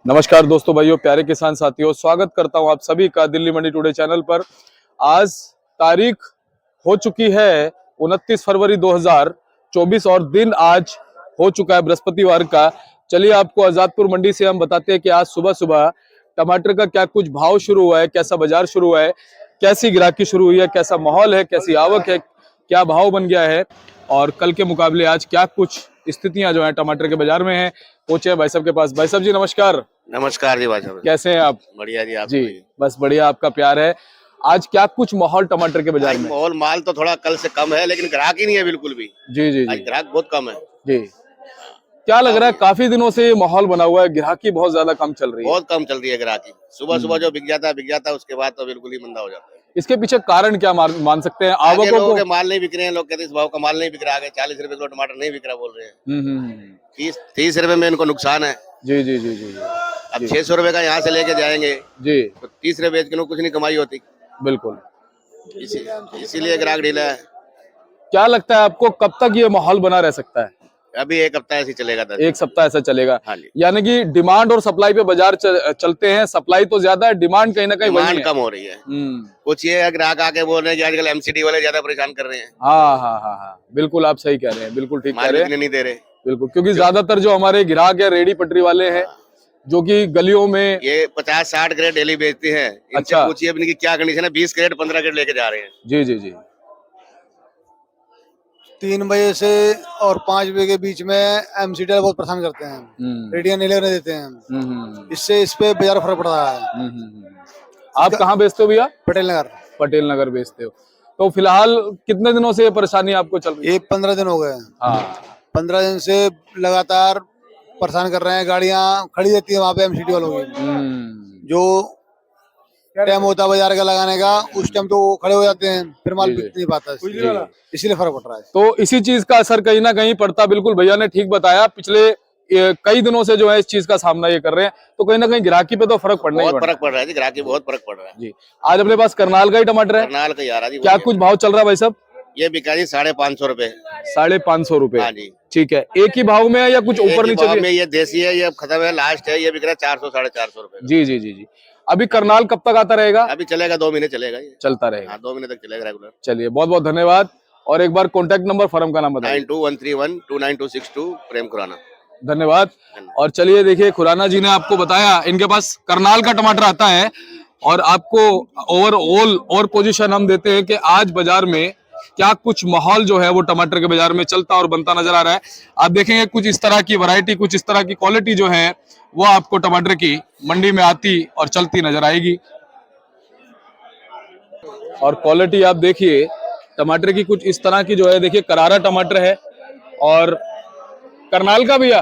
नमस्कार दोस्तों, भाइयों, प्यारे किसान साथियों, स्वागत करता हूं आप सभी का दिल्ली मंडी टुडे चैनल पर। आज तारीख हो चुकी है 29 फरवरी 2024 और दिन आज हो चुका है बृहस्पतिवार का। चलिए आपको आजादपुर मंडी से हम बताते हैं कि आज सुबह सुबह टमाटर का क्या कुछ भाव शुरू हुआ है, कैसा बाजार शुरू हुआ है, कैसी ग्राहकी शुरू हुई है, कैसा माहौल है, कैसी आवक है, क्या भाव बन गया है और कल के मुकाबले आज क्या कुछ स्थितियां जो है टमाटर के बाजार में है। पहुंचे हैं भाई साहब के पास। भाई साहब जी नमस्कार। नमस्कार जी भाई साहब, कैसे हैं आप? बढ़िया जी। आप जी बस बढ़िया, आपका प्यार है। आज क्या कुछ माहौल टमाटर के बाजार में? माहौल माल तो थोड़ा कल से कम है, लेकिन ग्राहक ही नहीं है बिल्कुल भी। जी जी आज जी ग्राहक बहुत कम है जी। क्या लग रहा है, काफी दिनों से ये माहौल बना हुआ है, ग्राहकी बहुत ज्यादा कम चल रही है? बहुत कम चल रही है ग्राहकी। सुबह सुबह जो बिक जाता है उसके बाद तो बिल्कुल ही मंदा हो जाता है। इसके पीछे कारण क्या मान सकते हैं? आगे आवकों लोगों को के माल नहीं बिक रहे हैं, लोग कहते हैं इस भाव का माल नहीं बिक रहा है, 40 रुपए किलो टमाटर नहीं बिक रहा बोल रहे हैं। 30 रुपए में इनको नुकसान है। जी जी जी जी अब 600 रुपए का यहाँ से लेके जाएंगे जी, तो 30 रुपए बेच के कुछ नहीं कमाई होती। बिल्कुल। इसीलिए ग्राहक ढीला है। क्या लगता है आपको, कब तक ये माहौल बना रह सकता है? अभी एक हफ्ता ऐसे ही चलेगा। एक सप्ताह ऐसा चलेगा? हाँ जी। यानी कि डिमांड और सप्लाई पे बाजार चलते हैं। सप्लाई तो ज्यादा है, डिमांड कहीं ना कहीं वही डिमांड है। कम हो रही है। कुछ ये ग्राहक आके बोल रहे हैं कि आजकल एमसीडी वाले ज्यादा परेशान कर रहे हैं। हाँ हाँ हाँ हाँ, बिल्कुल आप सही कह रहे हैं, बिल्कुल ठीक कह रहे हैं। नहीं दे रहे बिल्कुल, क्योंकि ज्यादातर जो हमारे ग्राहक है रेडी पटरी वाले हैं, जो कि गलियों में ये 50-60 क्रेट डेली बेचते हैं। इनसे अच्छा। पूछिए अपनी की क्या कंडीशन है। 20 क्रेट 15 क्रेट लेके जा रहे हैं। जी जी जी 3 बजे से और 5 बजे के बीच में एमसीडी बहुत परेशान करते हैं। रेडियो नहीं लेने देते हैं। इससे इस पे बाजार फर्क पड़ रहा है। आप कहाँ बेचते हो भैया? पटेल नगर। पटेल नगर बेचते हो। तो फिलहाल कितने दिनों से ये परेशानी आपको चल रही है? ये 15 दिन हो गए। हाँ, 15 दिन से लगातार परेशान कर रहे हैं। गाड़ियां खड़ी रहती है वहाँ पे एमसीडी वालों की। जो टाइम होता है बाजार का लगाने का, उस टाइम तो वो खड़े हो जाते हैं, फिर माल बिक नहीं पाता। इसीलिए फर्क पड़ रहा है। तो इसी चीज का असर कहीं ना कहीं पड़ता। बिल्कुल भैया ने ठीक बताया। पिछले कई दिनों से जो है इस चीज का सामना ये कर रहे हैं, तो कहीं ना कहीं ग्राहकी पे तो फर्क पड़ना ही बहुत फर्क पड़ रहा है जी। ग्राहकी बहुत फर्क पड़ रहा है जी। आज अपने पास करनाल का ही टमाटर है। करनाल का यार जी। क्या कुछ भाव चल रहा है भाई साहब? ये बिका जी 550 रुपए। 550 रुपए? हाँ जी। ठीक है। एक ही भाव में है या कुछ ऊपर नीचे भी? में ये देसी है, ये खत्म है, लास्ट है। ये बिक रहा है 400-450 रुपए। जी जी जी जी। अभी करनाल कब तक आता रहेगा? अभी चलेगा 2 महीने चलेगा ये। चलता रहेगा? 2 महीने तक चलेगा रेगुलर। चलिए, बहुत बहुत धन्यवाद। और एक बार कॉन्टैक्ट नंबर, फर्म का नाम बताइए। 9213129262 प्रेम खुराना। धन्यवाद। और चलिए देखिए, खुराना जी ने आपको बताया इनके पास करनाल का टमाटर आता है। और आपको ओवरऑल और पोजीशन हम देते हैं कि आज बाजार में क्या कुछ माहौल जो है वो टमाटर के बाजार में चलता और बनता नजर आ रहा है। आप देखेंगे कुछ इस तरह की वैरायटी, कुछ इस तरह की क्वालिटी जो है वो आपको टमाटर की मंडी में आती और चलती नजर आएगी। और क्वालिटी आप देखिए टमाटर की कुछ इस तरह की जो है, देखिए करारा टमाटर है। और करनाल का भैया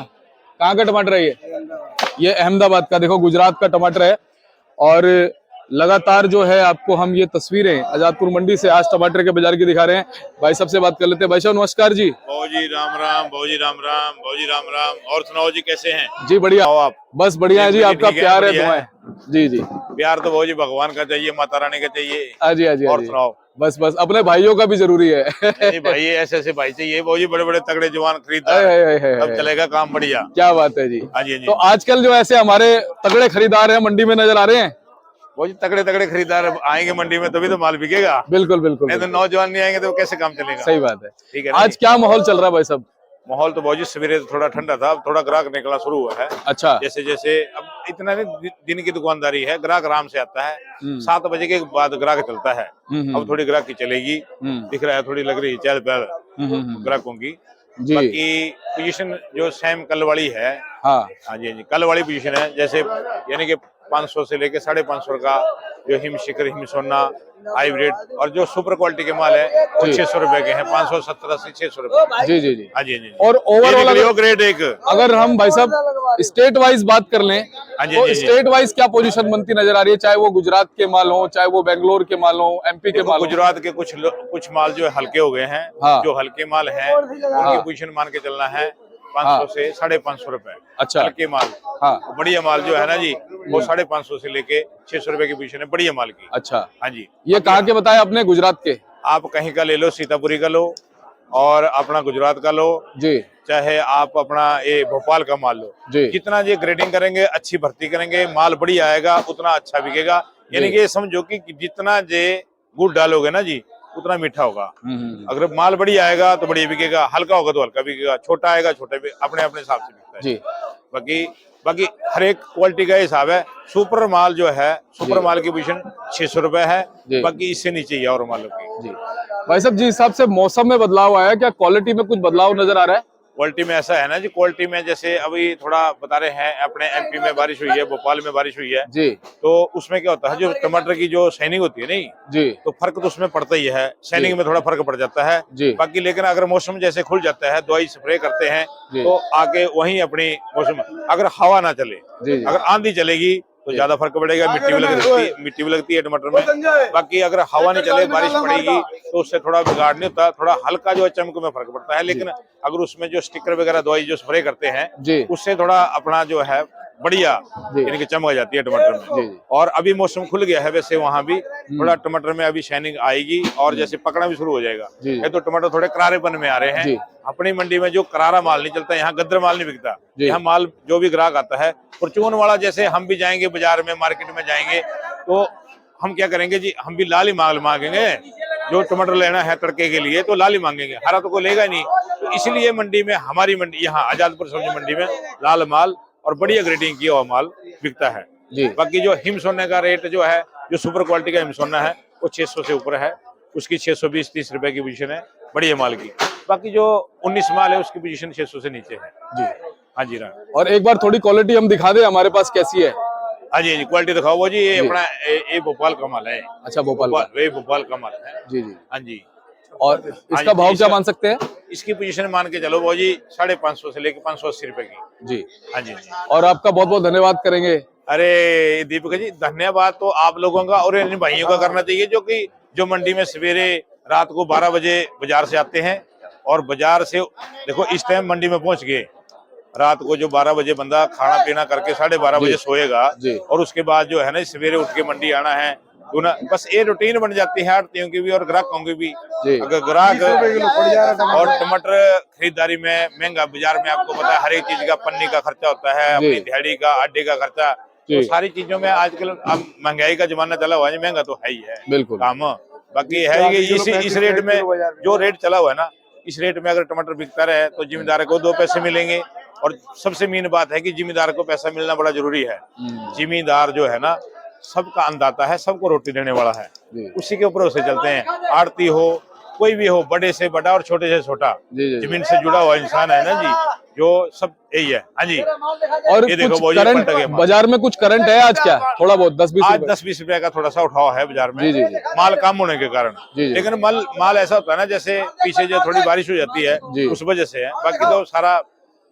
कहाँ का टमाटर है ये अहमदाबाद का, देखो गुजरात का टमाटर है। और लगातार जो है आपको हम ये तस्वीरें आजादपुर मंडी से आज टमाटर के बाजार की दिखा रहे हैं। भाई साहब से बात कर लेते हैं। भाई साहब नमस्कार जी। जी राम राम, भाजी राम राम, भाजी राम राम। और सुनाओ जी, कैसे हैं? जी बढ़िया। आप? बस बढ़िया है जी, आपका प्यार है, दुआएं। जी जी। प्यार तो भाजी भगवान का चाहिए, माता रानी का चाहिए। हाँ जी हाँ जी। और सुनाओ? बस बस, अपने भाइयों का भी जरूरी है। भाई ऐसे भाई चाहिए, भाजी बड़े बड़े तगड़े जवान खरीदार, तब चलेगा काम बढ़िया। क्या बात है जी। हाँ जी। तो आजकल जो ऐसे हमारे तगड़े खरीदार हैं मंडी में नजर आ रहे हैं। वो जी तगड़े खरीदार आएंगे मंडी में तभी तो माल बिकेगा। बिल्कुल बिल्कुल। नहीं तो नौजवान नहीं आएंगे तो कैसे काम चलेगा? सही बात है। ठीक है। आज क्या माहौल चल रहा है भाई साहब? माहौल तो बहुत सवेरे थोड़ा ठंडा था, अब थोड़ा ग्राहक निकला शुरू हुआ है। अच्छा। जैसे जैसे अब इतना नहीं, दिन की दुकानदारी है, ग्राहक आराम से आता है। 7 बजे के बाद ग्राहक चलता है। अब थोड़ी ग्राहक की चलेगी, दिख रहा है, थोड़ी लग रही है चहल पहल ग्राहकों की। बाकी पोजीशन जो सेम कल वाली है। हाँ जी, कल वाली पोजीशन है। जैसे यानी कि 500 से लेके 550 का जो हिम शिखर, हिम सोना, हाइब्रिड और जो सुपर क्वालिटी के माल है वो 600 रुपए के हैं। 570 से 600 रुपए। जी जी जी। हाँ जी। और ओवरऑल ग्रेड एक, अगर हम भाई साहब स्टेट वाइज बात कर लें तो स्टेट वाइज क्या पोजीशन बनती नजर आ रही है? चाहे वो गुजरात के माल हो, चाहे वो बेंगलोर के माल हो, एमपी के माल हो। गुजरात के कुछ माल जो है हल्के हो गए हैं। जो हल्के माल हैं उनकी पोजीशन मान के चलना है 500 से 550 रुपए। अच्छा। हल्के माल। बढ़िया माल जो है ना जी, वो 550 से लेके 600 रुपए की पोजीशन है बढ़िया माल की। अच्छा। हाँ जी। ये कहाँ के बताए आपने? गुजरात के? आप कहीं का ले लो, सीतापुरी का लो, और अपना गुजरात का लो, जी चाहे आप अपना ये भोपाल का माल लो, जी जितना ये ग्रेडिंग करेंगे, अच्छी भर्ती करेंगे, माल बढ़िया आएगा, उतना अच्छा बिकेगा। यानी कि ये समझो कि जितना जे गुड़ डालोगे ना जी, उतना मीठा होगा। अगर माल बढ़िया आएगा तो बढ़िया बिकेगा, हल्का होगा तो हल्का बिकेगा, छोटा आएगा छोटा भी, अपने अपने हिसाब से बिकता है जी बाकी बाकी हर एक क्वालिटी का हिसाब है। सुपर माल जो है, सुपर माल की पोजीशन 600 रुपए है, जी। बाकी इससे नीचे ही है और मालों की। जी भाई साहब, जिस हिसाब से मौसम में बदलाव आया, क्या क्वालिटी में कुछ बदलाव नजर आ रहा है? क्वालिटी में ऐसा है ना जी, क्वालिटी में जैसे अभी थोड़ा बता रहे हैं, अपने एमपी में बारिश हुई है, भोपाल में बारिश हुई है, जी तो उसमें क्या होता है, जो टमाटर की जो शाइनिंग होती है नहीं, जी तो फर्क तो उसमें पड़ता ही है, शाइनिंग में थोड़ा फर्क पड़ जाता है जी बाकी। लेकिन अगर मौसम जैसे खुल जाता है, दवाई स्प्रे करते हैं, जी तो आगे वही अपनी मौसम, अगर हवा ना चले, जी अगर आंधी चलेगी तो ज्यादा फर्क पड़ेगा, मिट्टी भी लगती है टमाटर में। बाकी अगर हवा नहीं चले, बारिश पड़ेगी, तो उससे थोड़ा बिगाड़ नहीं होता, थोड़ा हल्का जो है चमक में फर्क पड़ता है। लेकिन अगर उसमें जो स्टिकर वगैरह दवाई जो स्प्रे करते हैं, जी उससे थोड़ा अपना जो है बढ़िया यानी कि चमक जाती है टमाटर जी में। और अभी मौसम खुल गया है, वैसे वहां भी थोड़ा टमाटर में अभी शाइनिंग आएगी और जैसे पकड़ा भी शुरू हो जाएगा। जी। ये तो टमाटर थोड़े करारेपन में आ रहे जी। हैं। अपनी मंडी में जो करारा माल नहीं चलता, यहाँ गद्दर माल नहीं बिकता। जी। यहाँ माल जो भी ग्राहक आता है परचून वाला, जैसे हम भी जाएंगे बाजार में, मार्केट में जाएंगे, तो हम क्या करेंगे जी, हम भी लाल ही माल मांगेंगे। जो टमाटर लेना है तड़के के लिए तो लाल ही मांगेंगे, हरा तो कोई लेगा नहीं। तो इसलिए मंडी में, हमारी मंडी यहाँ आजादपुर सब्जी मंडी में लाल माल और बढ़िया ग्रेडिंग किया हुआ माल बिकता है जी। बाकी जो हिम सोने का रेट जो है, जो सुपर क्वालिटी का हिम सोना है, वो 600 से ऊपर है, उसकी 620-30 रुपए की पोजीशन है बढ़िया माल की। बाकी जो 19 माल है उसकी पोजीशन 600 से नीचे है जी। हाँ जी राम। और एक बार थोड़ी क्वालिटी हम दिखा दें हमारे पास कैसी है? हाँ जी क्वालिटी दिखाओ वो जी, ये अपना ये भोपाल का माल है। अच्छा, भोपाल का। वे भोपाल का माल है जी जी। हाँ जी। और इसका भाव क्या मान सकते हैं? इसकी पोजीशन मान के चलो वो जी 550 से लेके 580 रुपए की। जी हाँ जी। और आपका बहुत बहुत धन्यवाद करेंगे। अरे दीपक जी, धन्यवाद तो आप लोगों का और इन भाइयों का करना चाहिए, जो मंडी में सवेरे रात को 12 बजे बाजार से आते हैं, और बाजार से देखो इस टाइम मंडी में पहुंच गए, रात को जो 12 बजे बंदा खाना पीना करके 12:30 बजे सोएगा, और उसके बाद जो है ना सवेरे उठ के मंडी आना है, तो ना बस ये रूटीन बन जाती है आड़तियों की भी और ग्राहकों की भी। अगर ग्राहक और टमाटर खरीदारी में महंगा, बाजार में आपको पता है हर एक चीज का पन्नी का खर्चा होता है, अपनी दिहाड़ी का, अड्डे का खर्चा, तो सारी चीजों में आजकल अब महंगाई का जमाना चला हुआ है, महंगा तो है ही है बिल्कुल काम। बाकी है कि इस रेट में जो रेट चला हुआ है ना, इस रेट में अगर टमाटर बिकता रहे तो जिम्मेदार को 2 पैसे मिलेंगे। और सबसे मेन बात है कि जिम्मेदार को पैसा मिलना बड़ा जरूरी है। जिम्मेदार जो है ना सबका अन्नदाता है, सबको रोटी देने वाला है, उसी के ऊपर उसे चलते हैं। आड़ती हो, कोई भी हो, बड़े से बड़ा और छोटे से छोटा, जमीन से जुड़ा हुआ इंसान है ना जी, जो सब यही है। हाँ जी। और ये देखो कुछ करंट बाजार में कुछ करंट है आज? क्या थोड़ा बहुत 10-20 आज 10-20 रुपए का थोड़ा सा उठाव है बाजार में। जी। माल कम होने के कारण। लेकिन माल ऐसा होता है ना, जैसे पीछे जो थोड़ी बारिश हो जाती है उस वजह से है, बाकी तो सारा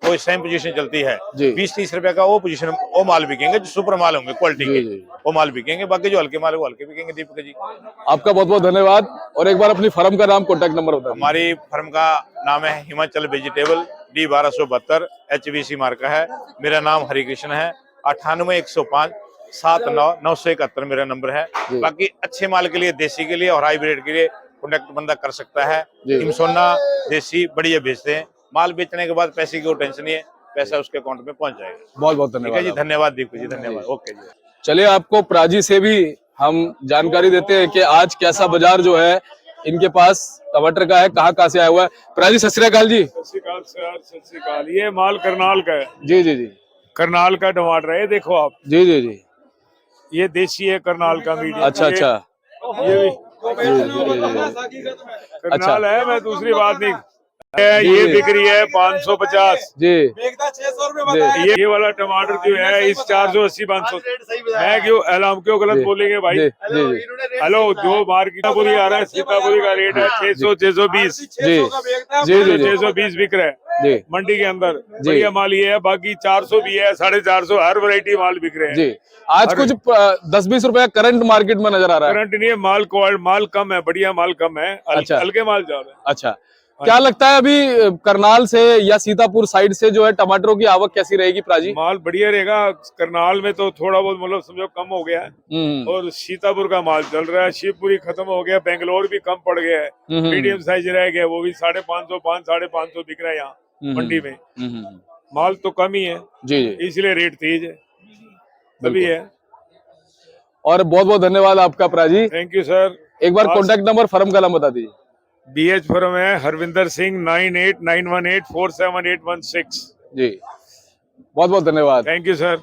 कोई सेम पोजीशन चलती है। 20-30 रुपए का वो पोजीशन, वो माल बिकेंगे जो सुपर माल होंगे क्वालिटी के, वो माल बिकेंगे। बाकी जो हल्के माल है वो हल्के बिकेंगे। दीपक जी आपका बहुत बहुत धन्यवाद। और एक बार अपनी फर्म का नाम, कॉन्टैक्ट नंबर बताइए। हमारी फर्म का नाम है हिमाचल वेजिटेबल, D1272, HVC मार्का है। मेरा नाम हरिकृष्ण है। 98-105 79-971 मेरा नंबर है। बाकी अच्छे माल के लिए, देसी के लिए और हाईब्रिड के लिए कॉन्टेक्ट बंदा कर सकता है। हिमसोना देसी बढ़िया भेजते हैं। माल बेचने के बाद पैसे की कोई टेंशन नहीं है, पैसा उसके अकाउंट में पहुंच जाएगा। बहुत बहुत धन्यवाद जी। धन्यवाद दीपक जी, धन्यवाद। ओके जी। चलिए, आपको प्राजी से भी हम जानकारी देते हैं कि आज कैसा बाजार जो है इनके पास टमाटर का है, कहाँ से आया हुआ है। प्राजी सत श्री अकाल जी। सत श्री अकाल सर, सत श्री अकाल। ये माल करनाल का है। जी जी जी। करनाल का टमाटर है, देखो आप। जी जी जी। ये देसी है करनाल का मीडियम। अच्छा अच्छा। ये भी करनाल है, मैं दूसरी बात नहीं। ये बिक रही है 550 जी। 600 रुपए। ये वाला टमाटर जो है इस 480-500। मैं क्यों गलत बोलेंगे भाई? हेलो, जो मार्केट पूरी आ रहा है, सीतापुरी का रेट है 600-620 जी जी जी 620 बिक रहा है मंडी के अंदर। बढ़िया माल ये है, बाकी 400 भी है, 450, हर वैरायटी माल बिक रहे हैं जी। आज कुछ 10-20 रुपए करंट मार्केट में नजर आ रहा है। करंट नहीं है, माल कम है, बढ़िया माल कम है। अच्छा। हल्के माल ज्यादा है। अच्छा। क्या लगता है अभी करनाल से या सीतापुर साइड से जो है टमाटरों की आवक कैसी रहेगी प्राजी? माल बढ़िया रहेगा। करनाल में तो थोड़ा बहुत मतलब समझो कम हो गया है और सीतापुर का माल चल रहा है। शिवपुरी खत्म हो गया, बेंगलोर भी कम पड़ गया है, मीडियम साइज रह गया, वो भी 550 550 बिक रहा है यहाँ मंडी में। माल तो कम ही है जी, इसलिए रेट तेज है, तभी है। और बहुत बहुत धन्यवाद आपका प्राजी। Thank you sir. एक बार कॉन्टेक्ट नंबर फर्म का नाम बता दीजिए। BH फर्म है हरविंदर सिंह 9891847816। जी बहुत बहुत धन्यवाद। Thank you sir.